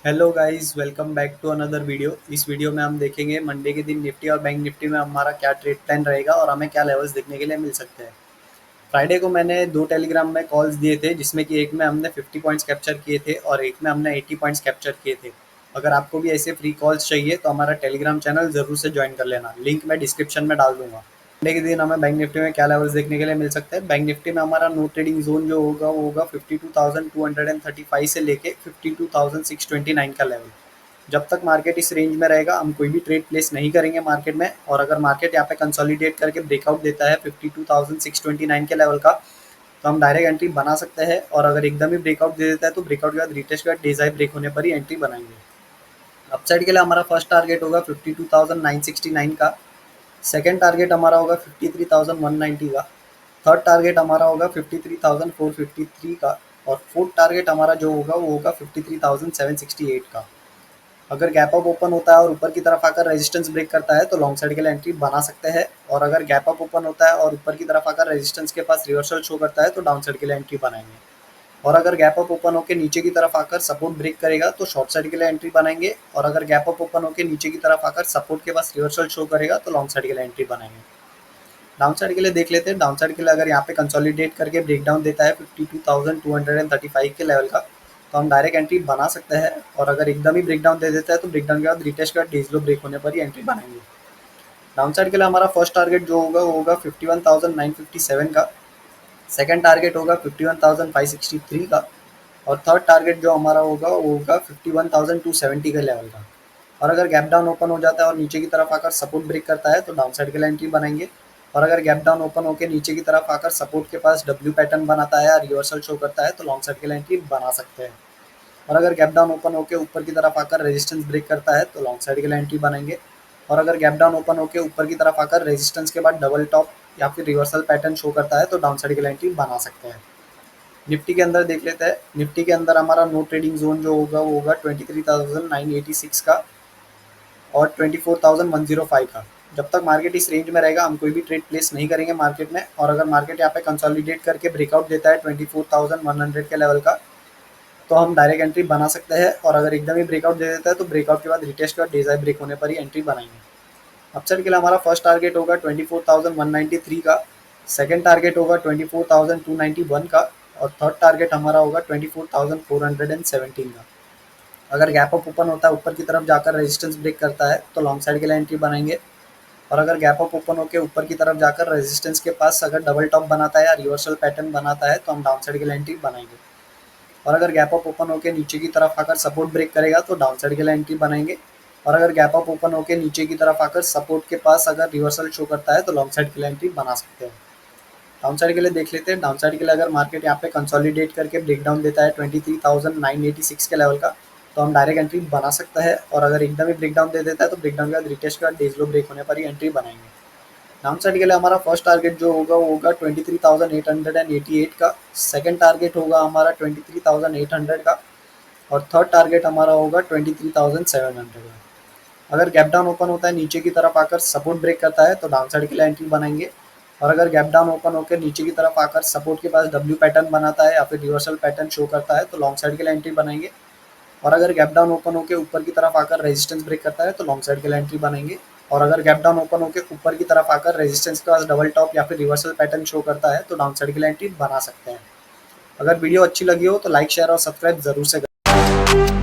Hello guys, welcome back to another video. इस video में हम देखेंगे मंडे के दिन निफ्टी और बैंक निफ्टी में हमारा क्या ट्रेड प्लान रहेगा और हमें क्या लेवल्स देखने के लिए मिल सकते हैं। फ्राइडे को मैंने दो टेलीग्राम में कॉल्स दिए थे, जिसमें कि एक में हमने 50 पॉइंट्स कैप्चर किए थे और एक में हमने 80 पॉइंट्स कैप्चर किए थे। अगर आपको भी ऐसे फ्री कॉल्स चाहिए तो हमारा टेलीग्राम चैनल जरूर से ज्वाइन कर लेना, लिंक मैं डिस्क्रिप्शन में डाल दूंगा। मंडे के दिन हमें बैंक निफ्टी में क्या लेवल्स देखने के लिए मिल सकते हैं। बैंक निफ्टी में हमारा नो ट्रेडिंग जोन जो होगा वो होगा 52,235 से लेके 52,629 का लेवल। जब तक मार्केट इस रेंज में रहेगा हम कोई भी ट्रेड प्लेस नहीं करेंगे मार्केट में। और अगर मार्केट यहाँ पे कंसोलिडेट करके ब्रेकआउट देता है 52,629 के लेवल का, तो हम डायरेक्ट एंट्री बना सकते हैं। और अगर एकदम ही ब्रेकआउट दे देता है तो ब्रेकआउट के बाद रिटेस्ट के बाद डिजाइन ब्रेक होने पर ही एंट्री बनाएंगे। अपसाइड के लिए हमारा फर्स्ट टारगेट होगा 52,969 का। सेकंड टारगेट हमारा होगा 53,190 का। थर्ड टारगेट हमारा होगा 53,453 का। और फोर्थ टारगेट हमारा जो होगा वो होगा 53,768 का। अगर गैप अप ओपन होता है और ऊपर की तरफ आकर रेजिस्टेंस ब्रेक करता है तो लॉन्ग साइड के लिए एंट्री बना सकते हैं। और अगर गैप अप ओपन होता है और ऊपर की तरफ आकर रेजिस्टेंस के पास रिवर्सल शो करता है तो डाउन साइड के लिए एंट्री बनाएंगे। और अगर गैप अप ओपन होकर नीचे की तरफ आकर सपोर्ट ब्रेक करेगा तो शॉर्ट साइड के लिए एंट्री बनाएंगे। और अगर गैप अप ओपन होकर नीचे की तरफ आकर सपोर्ट के पास रिवर्सल शो करेगा तो लॉन्ग साइड के लिए एंट्री बनाएंगे। डाउन साइड के लिए देख लेते हैं। डाउन साइड के लिए अगर यहाँ पे कंसोलिडेट करके ब्रेकडाउन देता है 52,235 के लेवल का, तो हम डायरेक्ट एंट्री बना सकते हैं। और अगर एकदम ही ब्रेकडाउन दे देता है तो ब्रेकडाउन के बाद रिटेस्ट का डेज लो ब्रेक होने पर ही एंट्री बनाएंगे। डाउन साइड के लिए हमारा फर्स्ट टारगेट जो होगा वो होगा 51,957 का। सेकंड टारगेट होगा 51,563 का। और थर्ड टारगेट जो हमारा होगा वो होगा 51,270 के लेवल का। और अगर गैप डाउन ओपन हो जाता है और नीचे की तरफ आकर सपोर्ट ब्रेक करता है तो डाउन साइड के लिए एंट्री बनाएंगे। और अगर गैप डाउन ओपन होकर नीचे की तरफ आकर सपोर्ट के पास डब्ल्यू पैटर्न बनाता है या रिवर्सल शो करता है तो लॉन्ग साइड के लिए एंट्री बना सकते हैं। और अगर गैप डाउन ओपन होकर ऊपर की तरफ आकर रेजिस्टेंस ब्रेक करता है तो लॉन्ग साइड के लिए एंट्री बनाएंगे। और अगर गैप डाउन ओपन होकर ऊपर की तरफ आकर रेजिस्टेंस के बाद डबल टॉप या फिर रिवर्सल पैटर्न शो करता है तो डाउन साइड के लिए एंट्री बना सकते हैं। निफ्टी के अंदर देख लेते हैं। निफ्टी के अंदर हमारा नो ट्रेडिंग जोन जो होगा वो होगा 23,986 का और 24,105 का। जब तक मार्केट इस रेंज में रहेगा हम कोई भी ट्रेड प्लेस नहीं करेंगे मार्केट में। और अगर मार्केट यहाँ पे कंसोलिडेट करके ब्रेकआउट देता है 24,100 के लेवल का, तो हम डायरेक्ट एंट्री बना सकते हैं। और अगर एकदम ही ब्रेकआउट दे देता है तो ब्रेकआउट के बाद रिटेस्ट का डिजाइन ब्रेक होने पर ही एंट्री बनाएंगे। अपसाइड के लिए हमारा फर्स्ट टारगेट होगा 24,193 का। सेकंड टारगेट होगा 24,291 का। और थर्ड टारगेट हमारा होगा 24,417 का। अगर गैप अप ओपन होता है ऊपर की तरफ जाकर रेजिस्टेंस ब्रेक करता है तो लॉन्ग साइड के लिए एंट्री बनाएंगे। और अगर गैप अप ओपन होकर ऊपर की तरफ जाकर रेजिस्टेंस के पास अगर डबल टॉप बनाता है या रिवर्सल पैटर्न बनाता है तो हम डाउन साइड के लिए एंट्री बनाएंगे। और अगर गैप अप ओपन होकर नीचे की तरफ आकर सपोर्ट ब्रेक करेगा तो डाउन साइड के लिए एंट्री बनाएंगे। और अगर गैप अप ओपन होकर नीचे की तरफ आकर सपोर्ट के पास अगर रिवर्सल शो करता है तो लॉन्ग साइड के लिए एंट्री बना सकते हैं। डाउन साइड के लिए देख लेते हैं। डाउन साइड के लिए अगर मार्केट यहाँ पे कंसोलिडेट करके ब्रेकडाउन देता है 23,986 के लेवल का, तो हम डायरेक्ट एंट्री बना सकते हैं। और अगर एकदम ही ब्रेकडाउन दे देता है तो ब्रेकडाउन के बाद रिटेस्ट का डेज लो ब्रेक होने पर ही एंट्री बनाएंगे। डाउन साइड के लिए हमारा फर्स्ट टारगेट जो होगा वो होगा 23,888 का। सेकंड टारगेट होगा हमारा 23,800 का। और थर्ड टारगेट हमारा होगा 23,700 का। अगर गैप डाउन ओपन होता है नीचे की तरफ आकर सपोर्ट ब्रेक करता है तो डाउन साइड के लिए एंट्री बनाएंगे। और अगर गैप डाउन ओपन होकर नीचे की तरफ आकर सपोर्ट के पास डब्ल्यू पैटर्न बनाता है या फिर रिवर्सल पैटर्न शो करता है तो लॉन्ग साइड के लिए एंट्री बनाएंगे। और अगर गैप डाउन ओपन होकर ऊपर की तरफ आकर रेजिस्टेंस ब्रेक करता है तो लॉन्ग साइड के लिए एंट्री बनाएंगे। और अगर गैप डाउन ओपन होकर ऊपर की तरफ आकर रेजिस्टेंस के पास डबल टॉप या फिर रिवर्सल पैटर्न शो करता है तो डाउन साइड के लिए एंट्री बना सकते हैं। अगर वीडियो अच्छी लगी हो तो लाइक शेयर और सब्सक्राइब जरूर से करें।